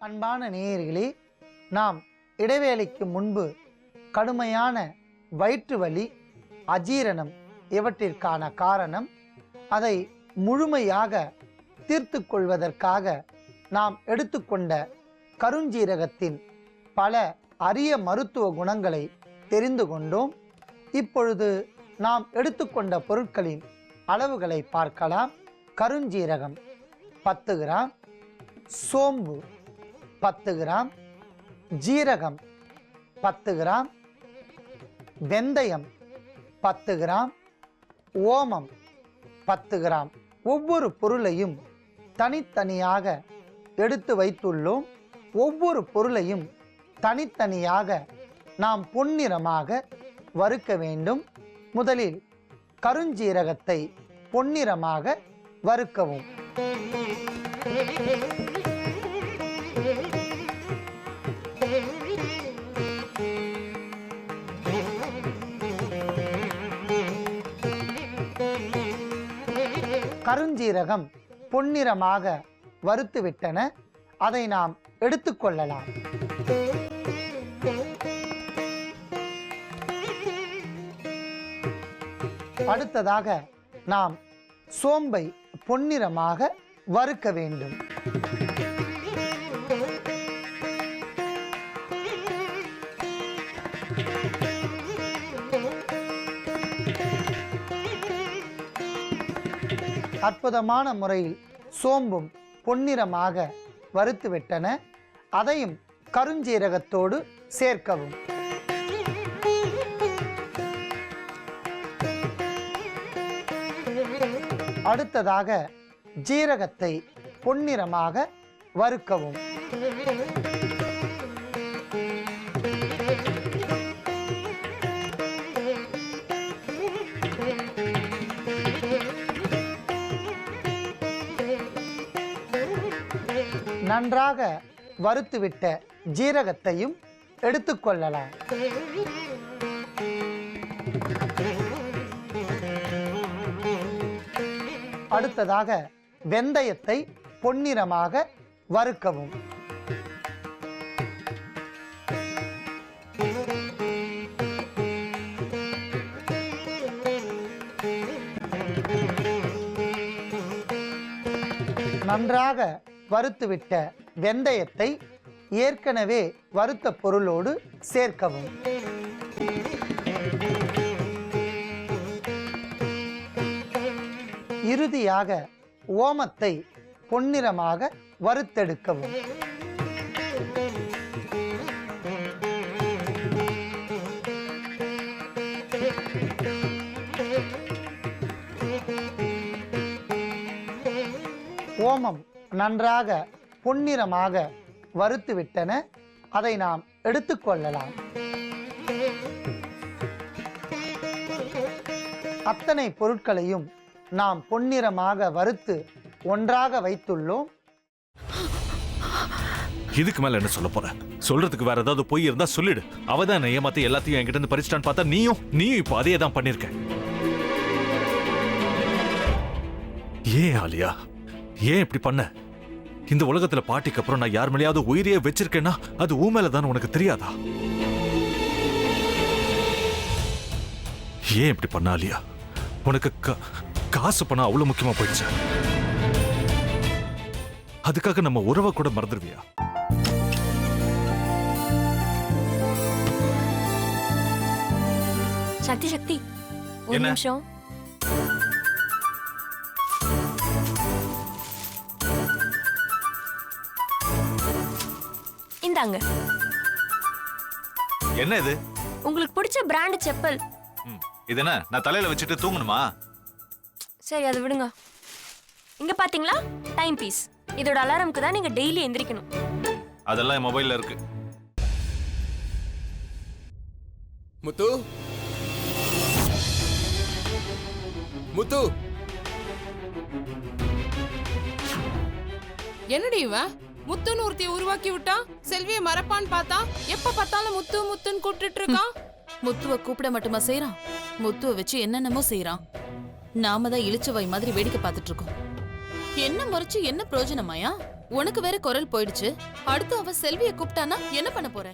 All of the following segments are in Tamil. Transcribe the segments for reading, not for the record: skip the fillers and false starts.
அன்பான நேயர்களே, நாம் இடைவேளைக்கு முன்பு கடுமையான வயிற்று வலி, அஜீரணம் இவற்றிற்கான காரணம், அதை முழுமையாக தீர்த்து கொள்வதற்காக நாம் எடுத்துக்கொண்ட கருஞ்சீரகத்தின் பல அரிய மருத்துவ குணங்களை தெரிந்து கொண்டோம். இப்பொழுது நாம் எடுத்துக்கொண்ட பொருட்களின் அளவுகளை பார்க்கலாம். கருஞ்சீரகம் 10 கிராம், சோம்பு 10 கிராம், ஜீரகம் 10 கிராம், வெந்தயம் 10 கிராம், ஓமம் 10 கிராம். ஒவ்வொரு பொருளையும் தனித்தனியாக எடுத்து வைத்துள்ளோம். ஒவ்வொரு பொருளையும் தனித்தனியாக நாம் பொன்னிறமாக வறுக்க வேண்டும். முதலில் கருஞ்சீரகத்தை பொன்னிறமாக வறுக்கவும். கருஞ்சீரகம் பொன்னிறமாக வறுத்துவிட்டன. அதை நாம் எடுத்துக்கொள்ளலாம். அடுத்ததாக நாம் சோம்பை பொன்னிறமாக வறுக்க வேண்டும். அற்புதமான முறையில் சோம்பும் பொன்னிறமாக வறுத்துவிட்டன. அதையும் கருஞ்சீரகத்தோடு சேர்க்கவும். அடுத்ததாக ஜீரகத்தை பொன்னிறமாக வறுக்கவும். நன்றாக வறுத்துவிட்ட ஜீரகத்தையும் எடுத்துக்கொள்ளலாம். அடுத்ததாக வெந்தயத்தை பொன்னிறமாக வறுக்கவும். நன்றாக வறுத்துவிட்ட வெந்தயத்தை ஏற்கனவே வறுத்த பொருளோடு சேர்க்கவும். இறுதியாக ஓமத்தை பொன்னிறமாக வறுத்தெடுக்கவும். ஓமம் நன்றாக பொன்னிறமாக வறுத்துவிட்டன. அதை நாம் எடுத்துக்கொள்ளலாம். அத்தனை பொருட்களையும் நாம் பொன்னிறமாக வறுத்து ஒன்றாக வைத்துள்ளோம். இதுக்கு மேல என்ன சொல்ல போற? சொல்றதுக்கு வேற ஏதாவது போய் இருந்தா சொல்லிடு. அவதான் என்ன ஏமாத்தி எல்லாத்தையும் என்கிட்ட இருந்து பறிச்சிட்டான்னு பார்த்தா நீயும் இப்போ அதே தான் பண்ணிருக்க. ஏன் ஆலியா, ஏன் இப்படி பண்ண? இந்த உலகத்துல பாட்டிக்கு அப்புறம் நான் யார் மேலேயாவது உயிரியே வச்சிருக்கேன்னா அது ஊ மேலதான் உனக்கு தெரியாதா? ஏன் இப்படி பண்ண ஆலியா? உனக்கு காசு பணம் அவ்வளவு முக்கியமா போயிடுச்சு. அதுக்காக நம்ம உறவை கூட மறந்துடுவியா? சக்தி சக்தி, ஒரு நிமிஷம். இந்தாங்க. என்ன இது? உங்களுக்கு பிடிச்ச பிராண்ட் செப்பல். இது என்ன, நான் தலையில வச்சுட்டு தூங்கணுமா? சரி, அதை விடுங்க. இங்க பாத்தீங்களா, டைம் பீஸ். இதோட அலாரம்க்கு தான் நீங்க டெய்லி எந்திரிக்கணும். அதெல்லாம் என் மொபைல்ல இருக்கு. முத்து, முத்து, என்னடி இவன் முத்துன்னு ஒருத்தைய உருவாக்கி விட்டான்? செல்வியை மறப்பான்னு பார்த்தா எப்ப பார்த்தாலும் முத்து முத்துன்னு கூப்பிட்டு இருக்கான். முத்துவ கூப்பிட மட்டுமா செய்யறான்? முத்துவ வச்சு என்னென்னமோ செய்யறான். நாம தான் இழிச்சவாய் மாதிரி வேடிக்கை பார்த்துட்டு இருக்கோம். என்ன முறைச்சு என்ன பிரயோஜனமாயா? உனக்கு வேற குரல் போயிடுச்சு. அடுத்து அவ செல்வியை கூப்பிட்டானா என்ன பண்ண போற?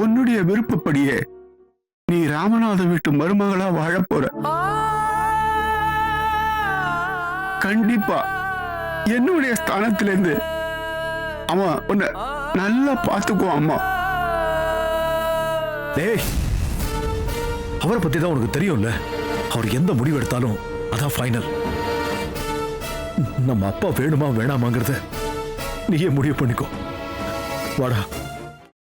உன்னுடைய விருப்பப்படியே நீ ராமநாத வீட்டு மருமகளா வாழ போற. கண்டிப்பா என்னுடைய ஸ்தானத்திலிருந்து அவன் உன்னை நல்லா பார்த்துக்குவான் அம்மா. டேய், அவரை பத்தி தான் உனக்கு தெரியும்ல. அவர் எந்த முடிவு எடுத்தாலும் அதான் ஃபைனல். நம்ம அப்பா வேணுமா வேணாமாங்கிறத நீயே முடிவு பண்ணிக்கோ. வாடா.